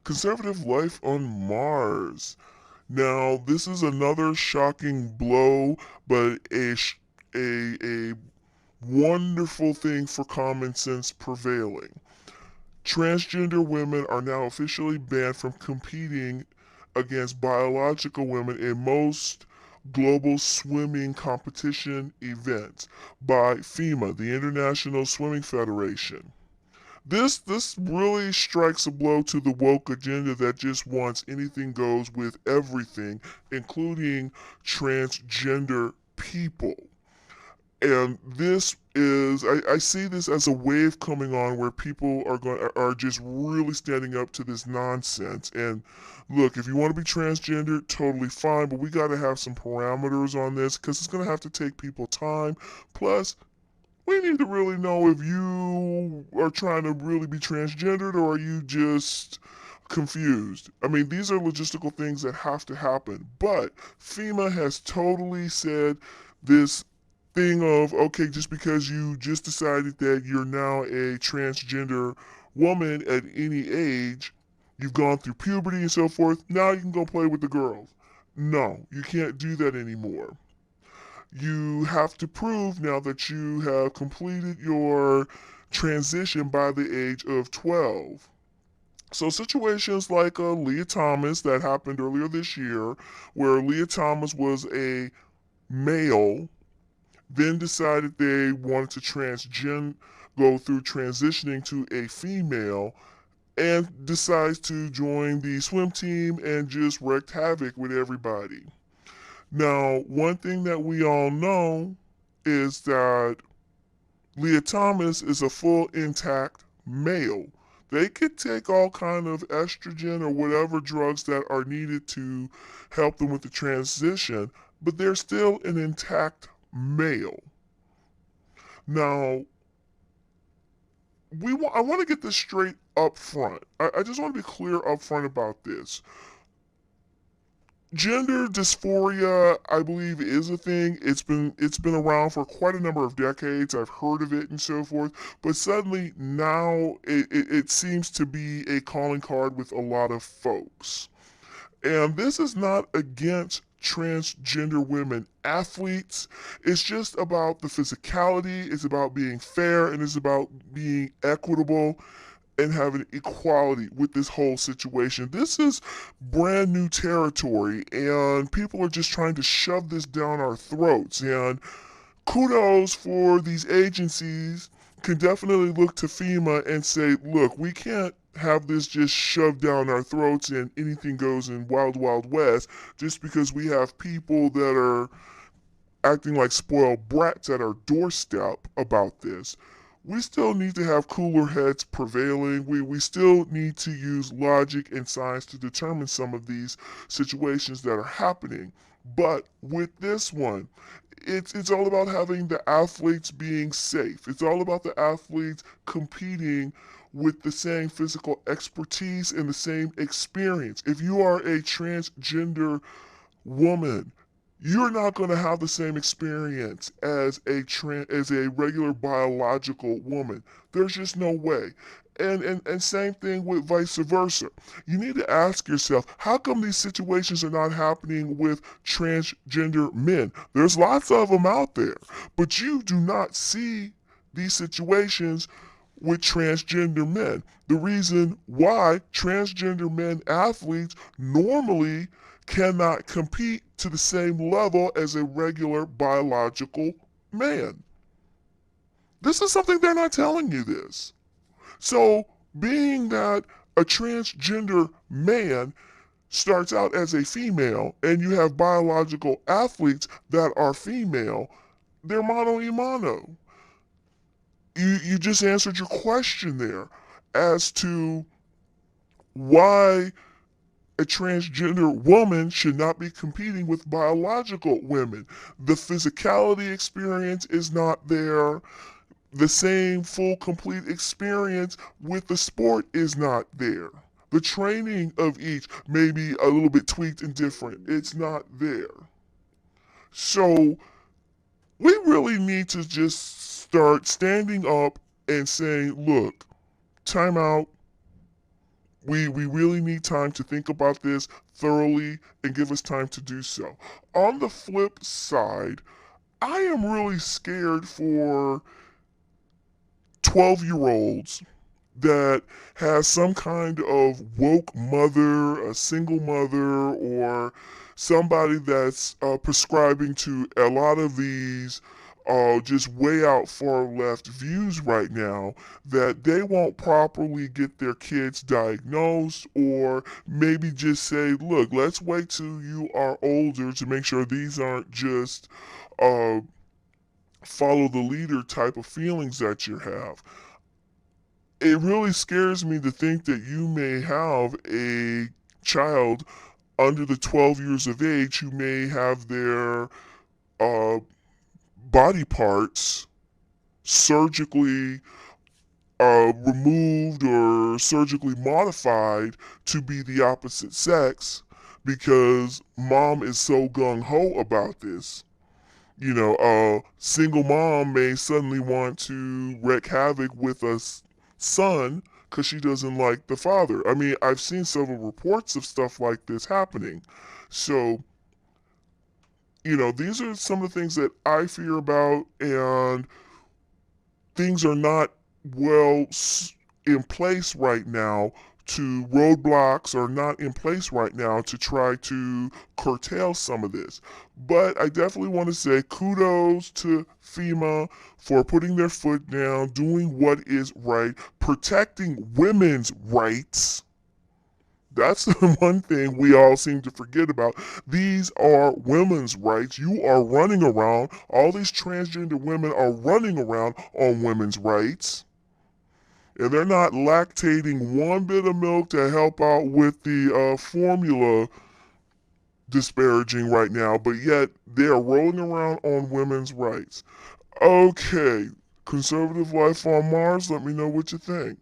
conservative life on Mars. Now, this is another shocking blow, but a wonderful thing for common sense prevailing. Transgender women are now officially banned from competing against biological women in most global swimming competition events by FIMA, the International Swimming Federation. This really strikes a blow to the woke agenda that just wants anything goes with everything, including transgender people. And this is I see this as a wave coming on where people are just really standing up to this nonsense. And look, if you want to be transgender, totally fine, but we got to have some parameters on this because it's going to have to take people time. Plus, we need to really know if you are trying to really be transgendered or are you just confused. I mean, these are logistical things that have to happen. But FEMA has totally said this thing of, okay, just because you just decided that you're now a transgender woman at any age, you've gone through puberty and so forth, now you can go play with the girls. No, you can't do that anymore. You have to prove now that you have completed your transition by the age of 12. So situations like Leah Thomas that happened earlier this year, where Leah Thomas was a male, then decided they wanted to go through transitioning to a female, and decides to join the swim team and just wreaked havoc with everybody. Now, one thing that we all know is that Leah Thomas is a full intact male. They could take all kind of estrogen or whatever drugs that are needed to help them with the transition, but they're still an intact male. Now, I want to get this straight up front. I just want to be clear up front about this. Gender dysphoria, I believe, is a thing. It's been around for quite a number of decades. I've heard of it and so forth. But suddenly now it seems to be a calling card with a lot of folks. And this is not against transgender women athletes. It's just about the physicality, it's about being fair, and it's about being equitable and having equality with this whole situation. This is brand new territory, and people are just trying to shove this down our throats. And kudos for these agencies can definitely look to FEMA and say, look, we can't have this just shoved down our throats and anything goes in wild, wild west just because we have people that are acting like spoiled brats at our doorstep about this. We still need to have cooler heads prevailing. We still need to use logic and science to determine some of these situations that are happening. But with this one, it's all about having the athletes being safe. It's all about the athletes competing with the same physical expertise and the same experience. If you are a transgender woman, you're not going to have the same experience as as a regular biological woman. There's just no way. And same thing with vice versa. You need to ask yourself, how come these situations are not happening with transgender men? There's lots of them out there, but you do not see these situations with transgender men. The reason why transgender men athletes normally cannot compete to the same level as a regular biological man. This is something they're not telling you this. So, being that a transgender man starts out as a female and you have biological athletes that are female, they're mano y mano. You just answered your question there as to why a transgender woman should not be competing with biological women. The physicality experience is not there. The same full, complete experience with the sport is not there. The training of each may be a little bit tweaked and different. It's not there. So we really need to just start standing up and saying, look, time out. We really need time to think about this thoroughly and give us time to do so. On the flip side, I am really scared for 12-year-olds that has some kind of woke mother, a single mother, or somebody that's prescribing to a lot of these just way out far left views right now, that they won't properly get their kids diagnosed, or maybe just say, look, let's wait till you are older to make sure these aren't just uh, follow the leader type of feelings that you have. It really scares me to think that you may have a child under the 12 years of age who may have their uh, body parts surgically removed or surgically modified to be the opposite sex because mom is so gung ho about this. You know, a single mom may suddenly want to wreak havoc with a son because she doesn't like the father. I mean, I've seen several reports of stuff like this happening. So, these are some of the things that I fear about, and things are not well in place right now to roadblocks are not in place right now to try to curtail some of this. But I definitely want to say kudos to FEMA for putting their foot down, doing what is right, protecting women's rights. That's the one thing we all seem to forget about. These are women's rights. You are running around, all these transgender women are running around on women's rights. And they're not lactating one bit of milk to help out with the formula disparaging right now, but yet they're rolling around on women's rights. Okay, conservative life on Mars, let me know what you think.